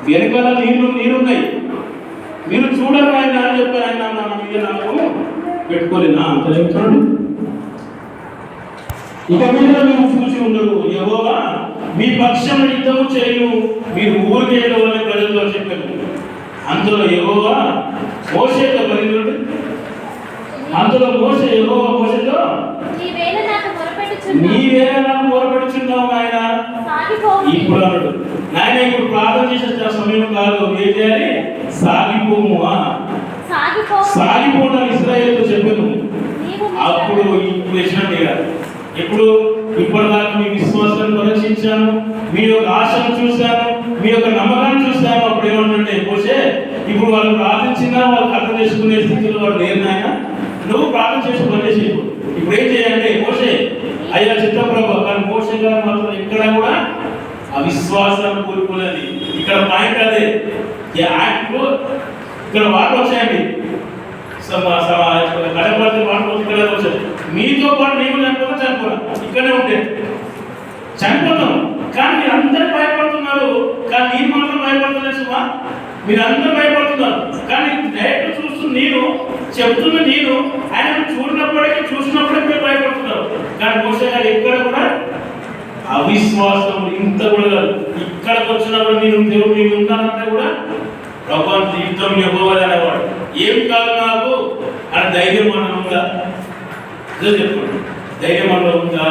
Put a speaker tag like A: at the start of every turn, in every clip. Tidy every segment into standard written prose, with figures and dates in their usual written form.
A: వెనకాల నీరున్నాయి, మీరు చూడరు ఆయన అని చెప్పి ఆయన నా మీద నమ్మకం పెట్టుకోలేనా అంత చెప్తున్నాడు. ఇక మీద మేము చూసి ఉండరు, యెహోవా మీ పక్షం యుద్ధము చేయు, మీరు ఊరికేయడం అని ప్రజలతో చెప్పారు. అందులో యెహోవా మోషేతో పరిగెడు, అందులో యెహోవా మోషేతో నీవేళ నాకు మొరపెట్టుచున్నావు ఆయన. ఇప్పుడు అన్నాడు నాయన, ఇప్పుడు ప్రార్థన చేసే సమయం కాదు, ఏం చేయాలి? సాగిపోము, సాగిపోవడం ఇశ్రాయేలుతో చెప్పాను. అప్పుడు ఇప్పుడు వచ్చినట్టు ఇప్పుడు ఇప్పటిదాకా మీ విశ్వాసాన్ని పరీక్షించాను, మీ యొక్క ఆశను చూశాను, మీ యొక్క నమ్మకాన్ని చూశాను. అప్పుడు ఏమంటే మోషే, ఇప్పుడు వాళ్ళు ప్రార్థించినా వాళ్ళు అర్థం చేసుకునే స్థితిలో వాళ్ళు లేరు నాయన, నువ్వు ప్రార్థన చేసి పని చేసి ఇప్పుడు ఏం చేయాలంటే మోషే అయ్యా చిత్తప్రభు. కానీ మోషే గారు మాత్రం ఇక్కడ కూడా అవిశ్వాసాన్ని కోరుకున్నది. ఇక్కడ పాయింట్ అదే, ఇక్కడ వాటర్ వచ్చాయండి, కడపడి వాటర్ ఇక్కడ వచ్చాయి. మీతో పాటు నేను చనిపోతా చనిపోరా, ఇక్కడే ఉంటే చనిపోతాం. కానీ మీరు అందరూ భయపడుతున్నారు, కానీ నేను మాత్రం భయపడతలేదు సుమా. మీరు అందరూ భయపడుతున్నారు, కానీ డైరెక్ట్ చూస్తూ నేను చెప్తున్నా, నేను ఆయన చూసినప్పుడే మీరు భయపడుతున్నారు. కానీ మోషే గారు ఎక్కడ కూడా అవిశ్వాసం ఇంత కూడా ఇక్కడికి వచ్చినప్పుడు నేను దేవుడు నేను ఉన్నానంటే కూడా ప్రభు యుద్ధం ఇవ్వవాలి అనేవాడు. ఏం కాదు నాకు అని ధైర్యం మనం ఉందా? చెప్పండి, ధైర్యం మనలో ఉందా?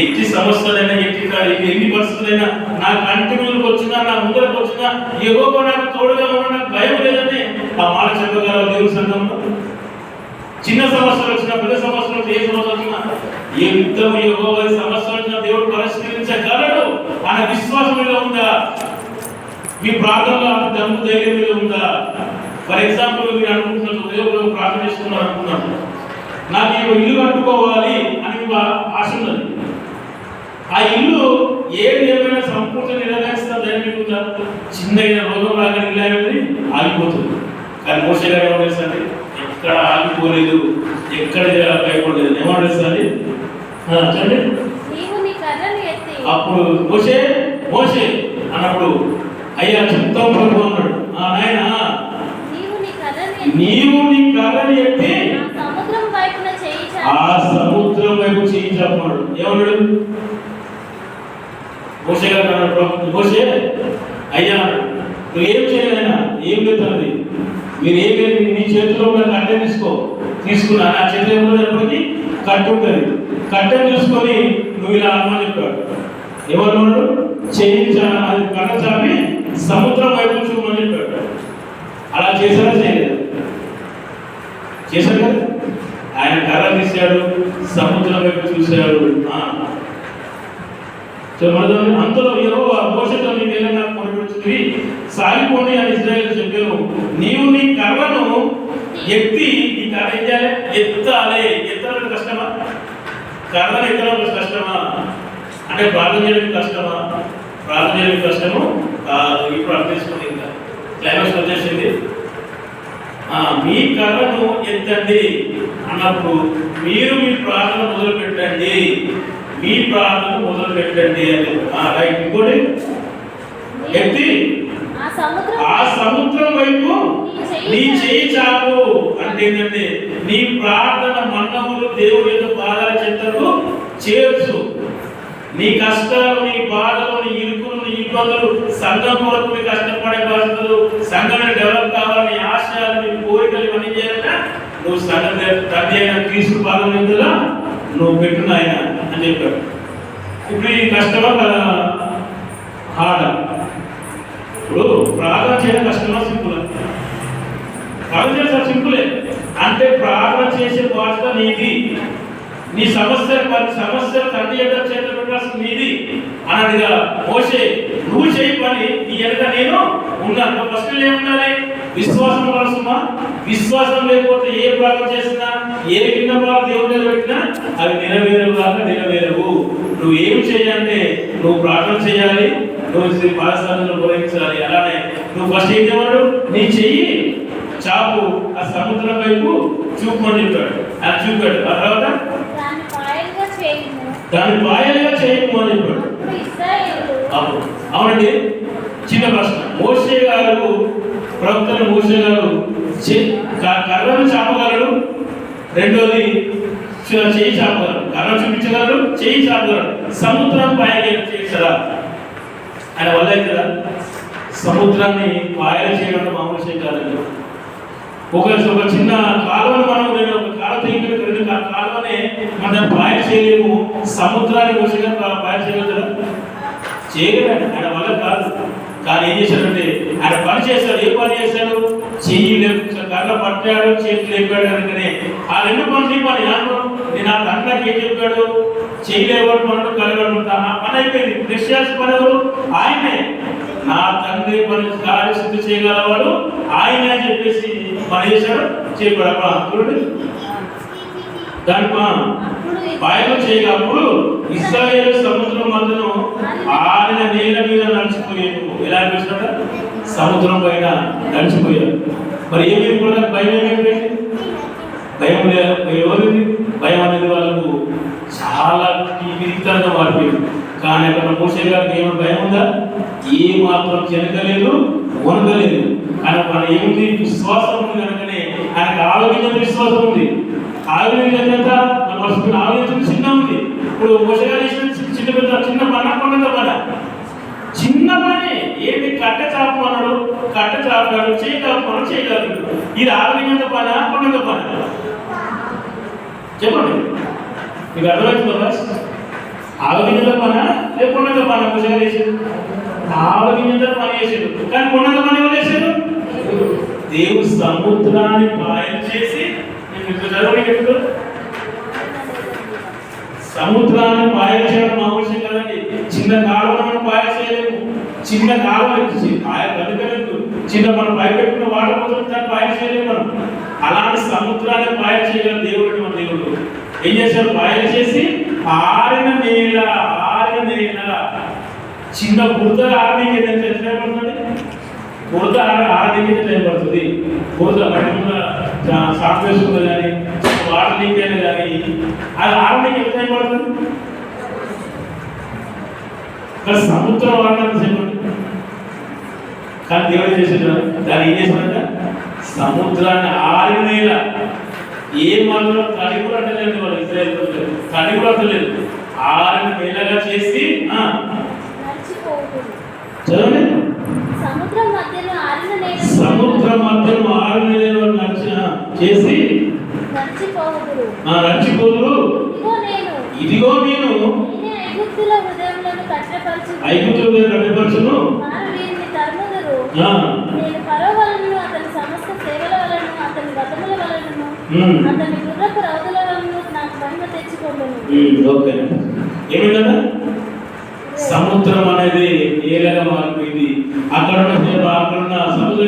A: ఎట్టి సమస్యలైనా ఎన్ని పరిస్థితులైనా నా కంటి ముందుకు వచ్చినా నా ముందరకు వచ్చినా యెహోవా నాకు తోడుగా ఉన్న నాకు భయం లేదని ఆ మాట చెప్పగల దేవుని సంఘంలో. చిన్న సమస్యలు వచ్చినా పెద్ద సమస్యలు వచ్చినా ఏ సమస్య వచ్చినా ఏ యుద్ధం యెహోవా సమస్య వచ్చినా దేవుడు పరిష్కరించగలడు అనే విశ్వాసం మీద ఉందా? మీ ప్రార్థనలో అంత దమ్ము ధైర్యం మీద ఉందా? ఫర్ ఎగ్జాంపుల్ మీరు అనుకుంటున్నారు, దేవుడు ప్రార్థన చేస్తున్నారు అనుకున్నారు, నాకు ఇల్లు కట్టుకోవాలి అని ఆశ ఉన్నది. ఆ ఇల్లు ఏమైనా సంపూర్ణ నిరాకరిస్తా ధైర్యం ఉందా? చిన్న రోగం లాగా ఇల్లు ఆగిపోతుంది. కానీ మోషే గారు ఏమనిస్తుంది? ఎక్కడ ఆగిపోలేదు, ఎక్కడ భయపడలేదు. ఏమనిస్తుంది చూడండి. అప్పుడు మోషే అన్నప్పుడు అయ్యా చిత్తం ప్రభు అన్నాడు, నాయన నీవు నీ కర్రని ఎత్తి ఆ సముద్రం వైపు చేయి చెప్పాడు. ఏమన్నాడు మోషే గారు అన్నాడు, మోషే అయ్యా నువ్వు ఏం చేయలేనా, ఏం లేదండి, మీరు ఏం లేదు, నీ చేతిలో ఉన్న కట్టె తీసుకున్నా నా చేతిలో ఉన్నప్పటికీ కట్టు ఉంటుంది, కట్టె తీసుకొని నువ్వు ఇలా అమ్మని చెప్పాడు. ఏమన్నాడు? చేయించాను, అది కట్ట చాపి సముద్రం వైపు చూడమని చెప్పాడు. అలా చేశారా? చేయలేదు. చేశాడు కదా. ఆయన కర్ర తీశాడు, సముద్రం వైపు చూశాడు. అంతలో యెహోవా మోషేతో నీవేళ నాకు మొరపెట్టుచుంటివి, సాగిపోండి అని ఇశ్రాయేలుతో చెప్పాను. నీవు నీ కర్రను ఎత్తి, ఈ కర్ర ఏం చేయాలి? ఎత్తాలి. ఎత్తడం కష్టమా? కర్రను ఎత్తడం కష్టమా? అంటే ప్రార్థన చేయడం కష్టమా? ప్రార్థన చేయడం కష్టము కాదు. ఇప్పుడు అర్థం చేసుకోండి, ఇంకా క్లైమాక్స్ వచ్చేసింది. మీ కర్రను ఎత్తండి అన్నప్పుడు మీరు మీ ప్రార్థన మొదలు పెట్టండి, మీ ప్రార్థన మొదలు పెట్టండి అని. రైట్. ఇంకోటి ఎత్తి ఆ సముద్రం వైపు నీ చేయి చాపు అంటే ఏంటంటే నీ ప్రార్థన మన్నములు దేవుడి యొక్క పాదాల చెంతకు చేర్చు. నీ కష్టాలు, నీ బాధలు, నీ ఇరుకులు, నీ ఇబ్బందులు, సంఘం కొరకు నీ కష్టపడే పరిస్థితులు, సంఘాన్ని డెవలప్ కావాలని ఆశయాలు, నీ కోరికలు ఇవన్నీ చేయాలంటే నువ్వు సంఘం తండ్రి అయిన క్రీస్తు పాదం ఎందులో నువ్వు పెట్టున్న ఆయన అని చెప్పాడు. ఇప్పుడు ఈ కష్టమా హార్డ్? ఇప్పుడు ప్రార్థన చేయడం కష్టమా సింపుల్? ప్రార్థన చేయడం సింపులే. అంటే ప్రార్థన చేసే బాధ్యత నీది. నీ సమస్యలు తండ్రి ఎదురు చేతులు పెట్టాల్సింది నీది అన్నట్టుగా మోషే నువ్వు చేయి పని, నీ ఎదుట నేను ఉన్నాను. ఫస్ట్ ఏముండాలి? విశ్వాసం వలసమా? విశ్వాసం లేకపోతే ఏ ప్రార్థన చేసినా, ఏ విన్నపాలు దేవుడి దగ్గర పెట్టినా అవి నెరవేరవు. నువ్వు ఏమి చేయాలంటే నువ్వు ప్రార్థన చేయాలి, నువ్వు పాఠశాలను బోధించాలి. అలానే నువ్వు ఫస్ట్ ఏం చేయమన్నాడు? నీ చెయ్యి చాపు ఆ సముద్రం వైపు చూపమని చెప్పాడు. అది చూపాడు. ఆ తర్వాత దాన్ని పాయలుగా చేయము అని చెప్పాడు. అవునండి, చిన్న ప్రశ్న, మోషే గారు ప్రవక్త మోషే గారు కర్రను చాపగలడు, రెండోది చేయి చాపగలడు. కర్ర చూపించగలడు, చేయి చాపగలడు. సముద్రం పైకి చేస్తారా? ఆయన వల్ల అవుతుందా? సముద్రాన్ని పాయలు చేయడం మామూలు విషయం కాదండి. ఒక చిన్న కాలువను మనం ఒక కాలువ తెగిపోయి కాలువనే మనం పాయలు చేయలేము. సముద్రాన్ని మోసగా పాయలు చేయగలుగుతారా? చేయగలండి. ఆయన వల్ల కాదు. కానీ ఏం చేశాడంటే ఆయన పని చేశాడు. ఏ పని చేశాడు? చెయ్యి కర్ర పట్టాడు, చేతి లేపాడు. అందుకనే ఆ రెండు పనులు పని నేను ఆ తండ్రికి ఏం చెప్పాడు? చేయలేవాడు మనడు కలగడుకుంటా. ఆ పని అయిపోయింది. నెక్స్ట్ చేయాల్సిన పని ఎవరు? ఆయనే. నా తండ్రి పని కార్యసిద్ధి చేయగలవాడు ఆయన అని చెప్పేసి పని చేశాడు, చేయబడ చూడండి. దాని పాయలు చేయగప్పుడు ఇశ్రాయేలు సముద్రం మధ్యను ఆయన నేల మీద నడిచిపోయాడు. ఎలా అనిపిస్తుంట? సముద్రం పైన నడిచిపోయాడు. మరి ఏమేమి కూడా భయం ఏమైపోయింది? భయం లేదు. ఎవరిది భయం అనేది వాళ్ళకు చాలా విరితరంగా మారిపోయింది. కానీ అక్కడ మోషే గారికి ఏమైనా భయం ఉందా? ఏ మాత్రం చెనకలేదు, వనకలేదు. ఆయన మన ఏముంది? విశ్వాసం ఉంది. కనుకనే ఆయనకు ఆరోగ్యం విశ్వాసం ఉంది. ఆరోగ్యం ఎంత ఆరోగ్యం చిన్న ఉంది. ఇప్పుడు మోషే గారు చేసిన చిన్న పని కొండంత పని, చిన్న పని. ఏమి కట్ట చాపమన్నాడు, కట్ట చాపాడు. చేయగలుగుతున్నాడు, చేయగలుగుతాడు. ఇది ఆరోగ్యంత పని, కొండంత పని. చెప్పండి, మీకు అర్థమవుతుందా? ఆరోగ్యంత పని లేకుండా పని మోషే గారు చేసాడు. ఆరోగ్యంత పని చేసాడు, కానీ కొండంత పని ఎవరు చేశాడు? దేవుడు సముద్రాన్ని పాయలు చేసి చదవని సముద్రాన్ని పాయలు చేయడం అవసరం కదండి. చిన్న కాలువలను పాయలు చేయలేము. చిన్న కాలువలు చిన్న మనం పైపెట్టుకున్న వాటర్ కోసం దాన్ని పాయలు చేయలేము మనం. అలాంటి సముద్రాన్ని పాయలు చేయగల దేవుడు మన దేవుడు. ఏం చేశాడు? పాయలు చేసి ఆరిన నేల చిన్న బురద ఆరడానికి ఏదైతే టైం పడుతుంది? బురద ఆరడానికి టైం పడుతుంది. బురద పట్టుకున్న సాఫ్ట్వేర్స్ ఉంది కానీ వాటర్ లీక్ అయినా కానీ అది ఆరడానికి ఎంత టైం పడుతుంది? సముద్రం ఆరడానికి చెప్పండి. కానీ దేవుడు చేసేది దాన్ని ఏం చేశాడంట? సముద్రాన్ని ఆరిన నేల ఏ మాత్రం తడి కూడా అంటలేదు. వాళ్ళు ఇజ్రాయేల్ తడి కూడా అంటలేదు. ఆరిన నేలగా చేసి చదవండి. సముద్రం మధ్యలో ఆరిన నేల చేసి నడిచిపోదురు. ఇదిగో నేను ఐగుప్తుల హృదయములను కట్టపరచును. నేను ఫరో వలనను అతని సమస్త సేవల వలనను అతని రథముల వలనను అతని గుర్రపు రౌతుల వలనను నాకు మహిమ తెచ్చుకొందును. ఓకే, ఏమిటంటే సముద్రం అనేది నేలగా మారిపోయింది. అక్కడున్న సముద్రం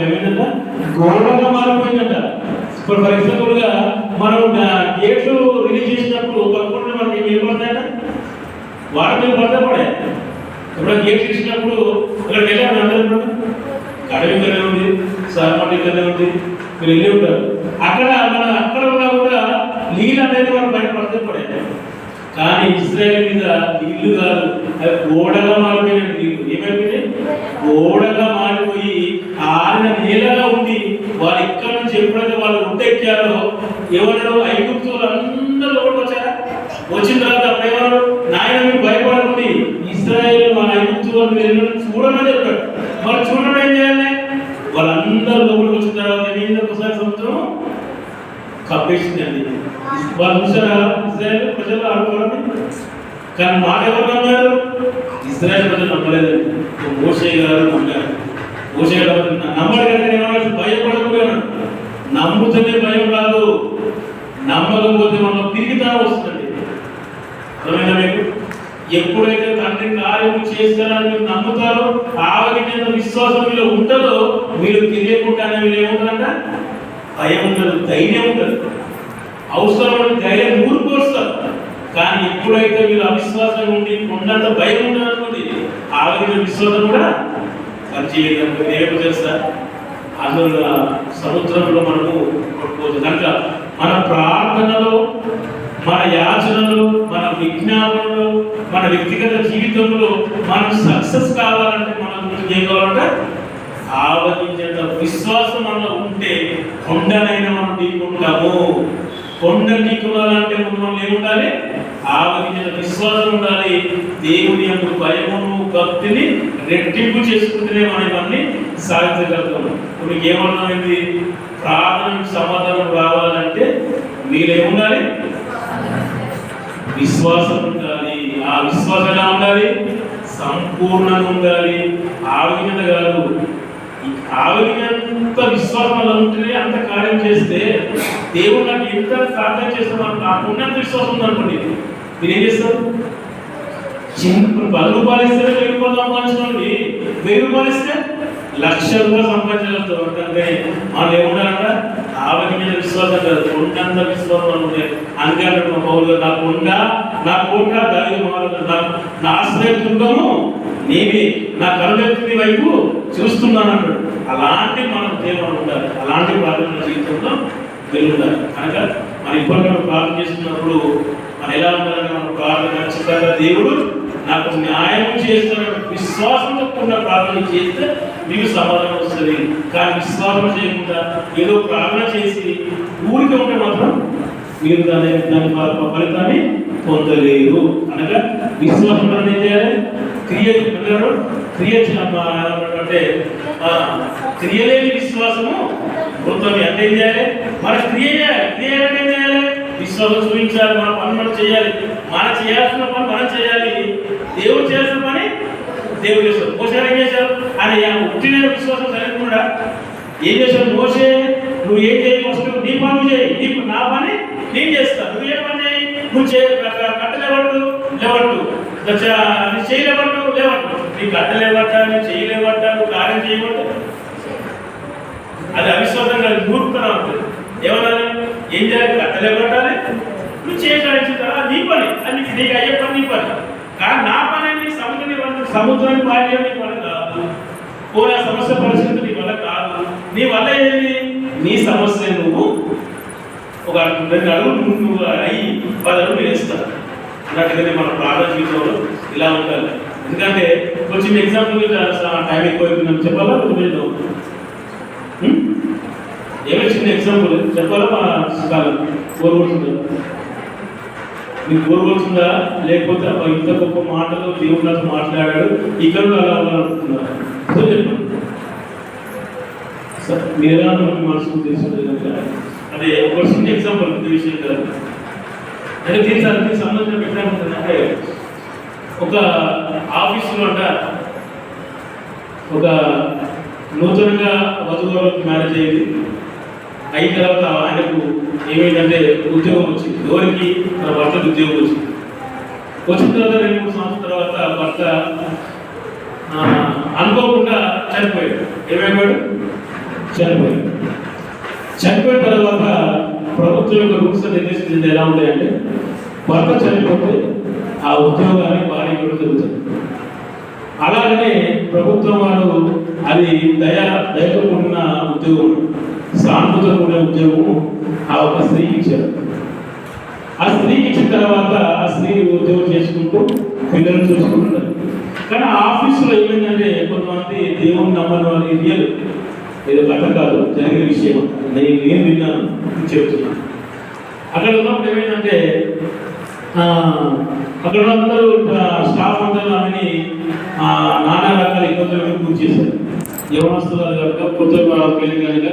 A: ఏమైందంట? గోడగా మారిపోయిందంట. ఇప్పుడు ఫర్ ఎగ్జాంపుల్ గా మనం గేట్లు రిలీజ్ చేసినప్పుడు పక్కన మనకి ఏం పడతాయంట? వాటర్ మీద పడతా పడే. ఇప్పుడు గేట్లు ఇచ్చినప్పుడు అక్కడ వెళ్ళారు అందరూ. కడవికనే ఉంది, సార్మటికనే ఉంది, మీరు వెళ్ళి ఉంటారు. అక్కడ ఉన్నా కూడా నీళ్ళు అనేది మనం బయట పడితే పడే. కానీ ఇజ్రాయేల్ మీద నీళ్లు కాదు, అది గోడగా మారిపోయిన నీళ్లు. ఏమైపోయింది? గోడగా మారిపోయి ఆరిన నేలగా ఉంది. వాళ్ళు ఇక్కడ నుంచి ఎప్పుడైతే వాళ్ళు ఉట్టెక్కారో ఎవరు ఐగుప్తులు అందరూ లోపలికి వచ్చారా? వచ్చిన తర్వాత అప్పుడు ఎవరు? నాయన మీరు భయపడకండి, ఇజ్రాయేల్ మన ఐగుప్తులు చూడమని చెప్పాడు. మరి చూడడం ఏం చేయాలి? వాళ్ళందరూ లోపలికి వచ్చిన తర్వాత ఏమైంది? ఒకసారి సముద్రం కప్పేసిందండి. వాళ్ళు చూసారా? ఇజ్రాయేల్ ప్రజలు ఆడుకోవడం. కానీ మాట ఎవరు నమ్మారు? ఇజ్రాయేల్ ప్రజలు నమ్మలేదండి. మోషే గారు నమ్మారు. మోషే గారు నమ్మడు కదా, ఏమన్నా భయపడకూడదు. నమ్ముతూనే భయం రాదు, నమ్మకపోతే మనం తిరిగితానే వస్తుంది. అర్థమైనా మీకు? ఎప్పుడైతే తండ్రి కార్యము చేస్తారని మీరు నమ్ముతారో, ఆవగిన విశ్వాసం మీలో ఉంటుందో, మీరు తెలియకుండానే మీరు ఏముంటారంట? భయం ఉండదు, ధైర్యం ఉండదు. అవసరమైన ధైర్యం ఊరుకొస్తారు. కానీ ఎప్పుడైతే మీరు అవిశ్వాసం ఉండి ఉన్నంత భయం ఉండదనుకోండి, ఆవగిన విశ్వాసం కూడా పనిచేయడం ఏమో తెలుసా? అందులో సముద్రంలో మనము కొట్టుకోవచ్చు. కనుక మన ప్రార్థనలో మన యాచనలు, మన విజ్ఞాపనలు, మన వ్యక్తిగత జీవితంలో మనం సక్సెస్ కావాలంటే మనం ఏం కావాలంటే ఆవగించేంత విశ్వాసం మనలో ఉంటే కొండనైనా మనం ఢీకొంటాము. కొండ ఢీకొనాలంటే ముందు మనం ఏముండాలి? ఆవగించేంత విశ్వాసం ఉండాలి. దేవుని యొక్క భయమును భక్తిని రెట్టింపు చేసుకుంటేనే మనం ఇవన్నీ సాధించగలుగుతాము. మీకు ఏమర్థమైంది? ప్రార్థనకు సమాధానం రావాలంటే మీరేముండాలి? విశ్వాసం ఉండాలి. ఆ విశ్వాసం ఎలా ఉండాలి? సంపూర్ణంగా ఉండాలి. ఆవగినంత కాదు, ఆవగినంత విశ్వాసం అలా ఉంటేనే అంత కార్యం చేస్తే దేవుడు నాకు ఎంత ప్రార్థన చేస్తాను నాకు ఉన్నంత విశ్వాసం ఉందనుకోండి, మీరు ఏం చేస్తారు? చిన్న 10 రూపాయలు ఇస్తే 1000 రూపాయలు సంపాదించుకోండి, 1000 రూపాయలు ఇస్తే 1,00,000 రూపాయలు సంపాదించగలుగుతాం. అంటే వాళ్ళు ఏముండాలంట? ఆవగిన విశ్వాసం కాదు, కొండంత విశ్వాసం ఉంటాయి. అందుకే అంటారు మా పౌరులు, నా కొండ, నా కోట, దాని నా ఆశ్రయదుర్గము నీవే, నా కరుణెత్తి వైపు చూస్తున్నాను అంటాడు. అలాంటి మనం దేవుడు ఉండాలి. అలాంటి ప్రార్థన జీవితంలో వెలుగుండాలి. కనుక మనం ఇప్పటికీ ప్రార్థన చేస్తున్నప్పుడు మనం ఎలా ఉండాలంటే మనం ప్రార్థన ఖచ్చితంగా దేవుడు నాకు న్యాయం చేస్తున్న విశ్వాసంతో కూడిన ప్రార్థన చేస్తే మీకు సమాధానం వస్తుంది. కానీ విశ్వాసం చేయకుండా ఏదో ప్రార్థన చేసి ఊరికే ఉంటే మాత్రం మీరు దాని ఫలితాన్ని పొందలేరు. అనగా విశ్వాసం ఏం చేయాలి? అంటే క్రియలేని విశ్వాసము వృద్ధమి. అంటే ఏం చేయాలి? మన క్రియ చేయాలి. క్రియ అంటే ఏం చేయాలి? విశ్వాసం చూపించాలి. మన పని మనం చేయాలి. మనం చేయాల్సిన పని మనం చేయాలి. దేవుడు చేసిన పని దేవుడు చేశారు. మోసే ఏం చేశారు? ఆయన ఉట్టిన విశ్వాసం సరిగ్గా ఏం చేశాడు? మోసే నువ్వు ఏం చేయి, ఫస్ట్ నీ పని చేయి, నీ నా పని నేను చేస్తాను, నువ్వు ఏ పని చేయి, నువ్వు కట్టలేవట్టు లేవట్టు, చేయలేవట్టు లేవట్టు, నీ కట్టలేవట్ట, నీ చేయలేవట్ట, నువ్వు కార్యం చేయబట్టు, అది అవిశ్వాసం కాదు, మూర్ఖతనం అవుతుంది. ఏమన్నా ఏం చేయాలి? కట్టలేవట్టాలి, నువ్వు చేయగలిగిందా నీ పని, అది నీకు అయ్యే పని నీ పని. కానీ నా పని ఏంటి? సముద్రాన్ని పారేయడం నీ వల్ల కాదు, కోరా సమస్య పరిస్థితి నీ వల్ల కాదు. నీ వల్ల ఏంటి? నీ సమస్య నువ్వు ఒక 2 అడుగులు ముందు అయ్యి 10 అడుగులు వేస్తాను అన్నట్టుగానే మన ప్రార్థన జీవితంలో ఇలా ఉండాలి. ఎందుకంటే కొంచెం ఎగ్జాంపుల్ టైం ఎక్కువైపోయిందని చెప్పాలా? ఏమైనా చిన్న ఎగ్జాంపుల్ చెప్పాలా? మా కాలం కోరుకుంటుందా? మీకు కోరుకుంటుందా? లేకపోతే ఇంత గొప్ప మాటలు దేవుడు నాతో మాట్లాడాడు ఇక్కడ అలా అవ్వాలనుకుంటున్నారు? చెప్పండి. మీరు ఎలా మనసుకు తెలుసు? అదే ఒక చిన్న ఎగ్జాంపుల్ విషయం కాదు. అంటే దీనికి సంబంధించిన ఎగ్జాంపుల్ అంటే ఒక ఆఫీసులో అంట ఒక నూతనంగా వధువులకు మ్యారేజ్ అయ్యింది. అయిన తర్వాత ఆయనకు ఏమైందంటే ఉద్యోగం వచ్చింది. ఎవరికి? తన భర్తకు ఉద్యోగం వచ్చింది. వచ్చిన తర్వాత 2-3 సంవత్సరాల తర్వాత భర్త అనుకోకుండా చనిపోయాడు. ఏమైపోయాడు? చనిపోయాడు. చనిపోయిన తర్వాత ప్రభుత్వం యొక్క రూల్స్ నిర్దేశించింది ఎలా ఉంటాయంటే భర్త చనిపోతే ఆ ఉద్యోగాన్ని భార్య కూడా జరుగుతుంది. అలాగనే ప్రభుత్వం వారు అది దయతో కూడిన ఉద్యోగం, సానుభూతితో కూడిన ఉద్యోగం ఆ ఒక స్త్రీకి ఇచ్చారు. ఆ స్త్రీకి ఇచ్చిన తర్వాత ఆ స్త్రీ ఉద్యోగం చేసుకుంటూ పిల్లలను చూసుకుంటున్నారు. కానీ ఆఫీసులో ఏమైందంటే కొంతమంది దేవుని నమ్మని వారి రియల్ ఏదో కథ కాదు, జరిగిన విషయం నేను విన్నాను చెప్తున్నాను. అక్కడ ఉన్నప్పుడు ఏమైందంటే అక్కడ అందరూ స్టాఫ్ అందరూ ఆమెని నానా రకాల ఇబ్బందులకు గురి చేశారు. యవనస్తులు కనుక కొత్త పెళ్లి కనుక